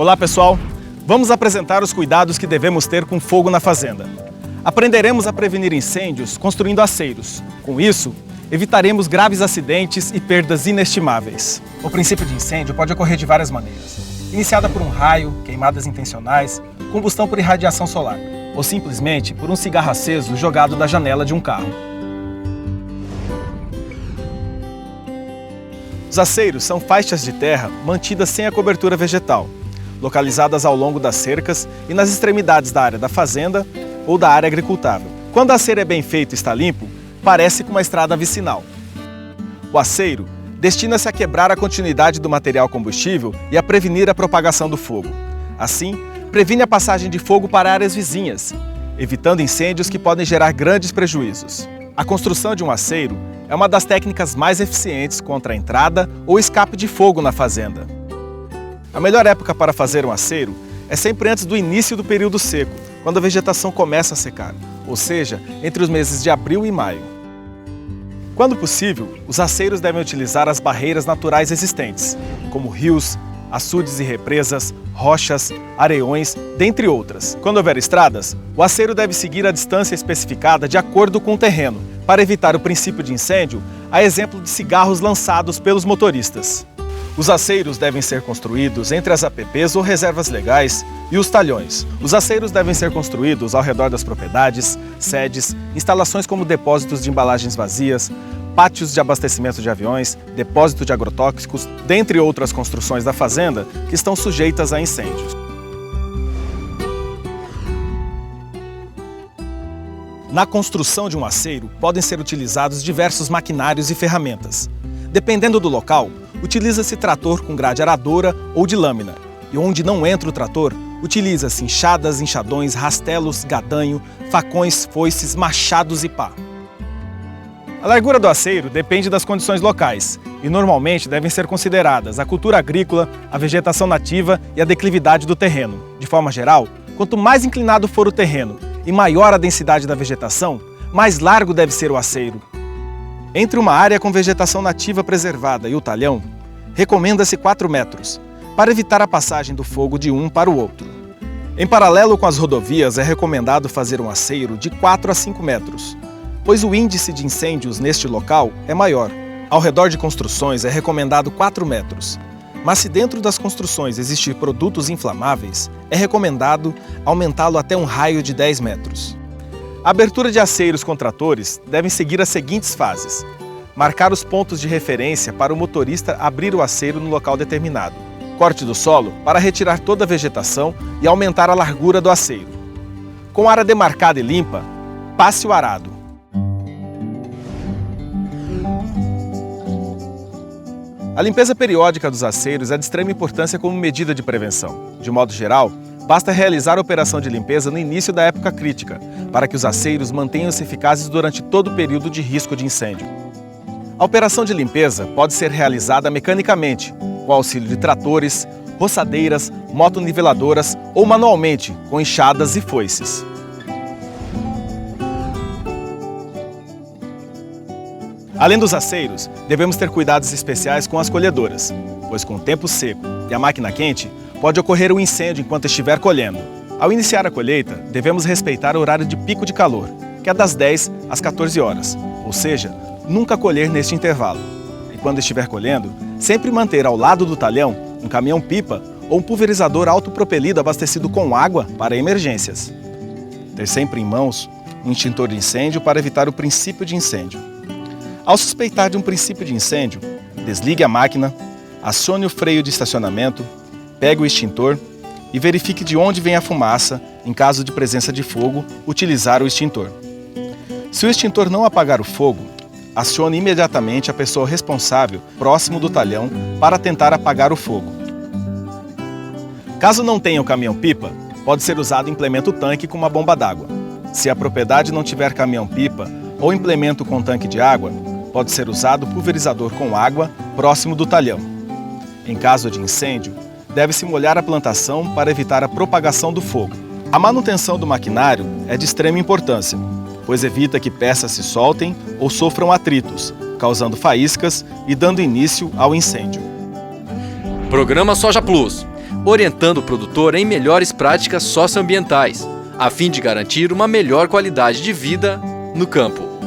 Olá pessoal, vamos apresentar os cuidados que devemos ter com fogo na fazenda. Aprenderemos a prevenir incêndios construindo aceiros. Com isso, evitaremos graves acidentes e perdas inestimáveis. O princípio de incêndio pode ocorrer de várias maneiras. Iniciada por um raio, queimadas intencionais, combustão por irradiação solar, ou simplesmente por um cigarro aceso jogado da janela de um carro. Os aceiros são faixas de terra mantidas sem a cobertura vegetal, localizadas ao longo das cercas e nas extremidades da área da fazenda ou da área agricultável. Quando a aceiro é bem feito e está limpo, parece com uma estrada vicinal. O aceiro destina-se a quebrar a continuidade do material combustível e a prevenir a propagação do fogo. Assim, previne a passagem de fogo para áreas vizinhas, evitando incêndios que podem gerar grandes prejuízos. A construção de um aceiro é uma das técnicas mais eficientes contra a entrada ou escape de fogo na fazenda. A melhor época para fazer um aceiro é sempre antes do início do período seco, quando a vegetação começa a secar, ou seja, entre os meses de abril e maio. Quando possível, os aceiros devem utilizar as barreiras naturais existentes, como rios, açudes e represas, rochas, areiões, dentre outras. Quando houver estradas, o aceiro deve seguir a distância especificada de acordo com o terreno, para evitar o princípio de incêndio, a exemplo de cigarros lançados pelos motoristas. Os aceiros devem ser construídos entre as APPs ou reservas legais e os talhões. Os aceiros devem ser construídos ao redor das propriedades, sedes, instalações como depósitos de embalagens vazias, pátios de abastecimento de aviões, depósito de agrotóxicos, dentre outras construções da fazenda que estão sujeitas a incêndios. Na construção de um aceiro, podem ser utilizados diversos maquinários e ferramentas. Dependendo do local, utiliza-se trator com grade aradora ou de lâmina. E onde não entra o trator, utiliza-se enxadas, enxadões, rastelos, gadanho, facões, foices, machados e pá. A largura do aceiro depende das condições locais e normalmente devem ser consideradas a cultura agrícola, a vegetação nativa e a declividade do terreno. De forma geral, quanto mais inclinado for o terreno e maior a densidade da vegetação, mais largo deve ser o aceiro. Entre uma área com vegetação nativa preservada e o talhão, recomenda-se 4 metros, para evitar a passagem do fogo de um para o outro. Em paralelo com as rodovias, é recomendado fazer um aceiro de 4 a 5 metros, pois o índice de incêndios neste local é maior. Ao redor de construções é recomendado 4 metros, mas se dentro das construções existir produtos inflamáveis, é recomendado aumentá-lo até um raio de 10 metros. A abertura de aceiros com tratores devem seguir as seguintes fases: marcar os pontos de referência para o motorista abrir o aceiro no local determinado, corte do solo para retirar toda a vegetação e aumentar a largura do aceiro. Com a área demarcada e limpa, passe o arado. A limpeza periódica dos aceiros é de extrema importância como medida de prevenção. De modo geral, basta realizar a operação de limpeza no início da época crítica, para que os aceiros mantenham-se eficazes durante todo o período de risco de incêndio. A operação de limpeza pode ser realizada mecanicamente, com auxílio de tratores, roçadeiras, motoniveladoras ou manualmente, com enxadas e foices. Além dos aceiros, devemos ter cuidados especiais com as colhedoras, pois com o tempo seco e a máquina quente, pode ocorrer um incêndio enquanto estiver colhendo. Ao iniciar a colheita, devemos respeitar o horário de pico de calor, que é das 10 às 14 horas, ou seja, nunca colher neste intervalo. E quando estiver colhendo, sempre manter ao lado do talhão um caminhão-pipa ou um pulverizador autopropelido abastecido com água para emergências. Ter sempre em mãos um extintor de incêndio para evitar o princípio de incêndio. Ao suspeitar de um princípio de incêndio, desligue a máquina, acione o freio de estacionamento, pegue o extintor e verifique de onde vem a fumaça. Em caso de presença de fogo, utilizar o extintor. Se o extintor não apagar o fogo, acione imediatamente a pessoa responsável próximo do talhão para tentar apagar o fogo. Caso não tenha o caminhão-pipa, pode ser usado implemento tanque com uma bomba d'água. Se a propriedade não tiver caminhão-pipa ou implemento com tanque de água, pode ser usado pulverizador com água próximo do talhão. Em caso de incêndio, deve-se molhar a plantação para evitar a propagação do fogo. A manutenção do maquinário é de extrema importância, pois evita que peças se soltem ou sofram atritos, causando faíscas e dando início ao incêndio. Programa Soja Plus. orientando o produtor em melhores práticas socioambientais, a fim de garantir uma melhor qualidade de vida no campo.